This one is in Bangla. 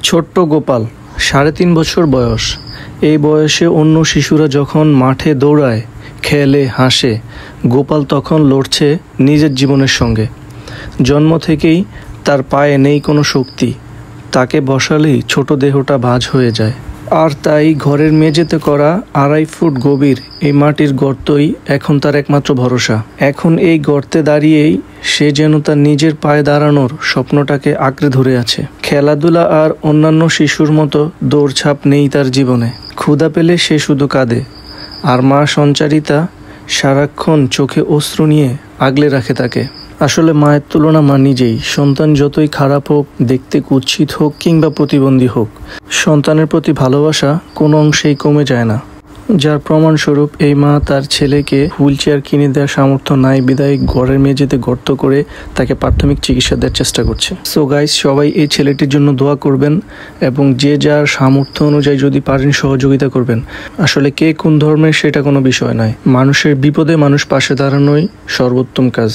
ছোট্ট গোপাল ৩.৫ বছর বয়স। এই বয়সে অন্য শিশুরা যখন মাঠে দৌড়ায়, খেলে, হাসে, গোপাল তখন লড়ছে নিজের জীবনের সঙ্গে। জন্ম থেকেই তার পায়ে নেই কোনো শক্তি, তাকে বসালেই ছোট দেহটা ভাঁজ হয়ে যায়। আর তাই ঘরের মেঝেতে করা ২.৫ ফুট গভীর এই মাটির গর্তই এখন তার একমাত্র ভরসা। এখন এই গর্তে দাঁড়িয়েই সে যেন তার নিজের পায়ে দাঁড়ানোর স্বপ্নটাকে আঁকড়ে ধরে আছে। খেলাধুলা আর অন্যান্য শিশুর মতো দৌড়ঝাঁপ নেই তার জীবনে। ক্ষুধা পেলে সে শুধু কাঁদে, আর মা সঞ্চারিতা সারাক্ষণ চোখে অশ্রু নিয়ে আগলে রাখে তাকে। আসলে মায়ের তুলনা মা নিজেই। সন্তান যতই খারাপ হোক, দেখতে কুৎসিত হোক কিংবা প্রতিবন্ধী হোক, সন্তানের প্রতি ভালোবাসা কোনো অংশেই কমে যায় না। যার প্রমাণস্বরূপ এই মা তার ছেলেকে হুইল চেয়ার কিনে দেওয়ার সামর্থ্য নাই বিদায় ঘরের মেঝেতে গর্ত করে তাকে প্রাথমিক চিকিৎসা দেওয়ার চেষ্টা করছে। সো গাইস, সবাই এই ছেলেটির জন্য দোয়া করবেন এবং যে যার সামর্থ্য অনুযায়ী যদি পারেন সহযোগিতা করবেন। আসলে কে কোন ধর্মের সেটা কোনো বিষয় নয়, মানুষের বিপদে মানুষ পাশে দাঁড়ানোই সর্বোত্তম কাজ।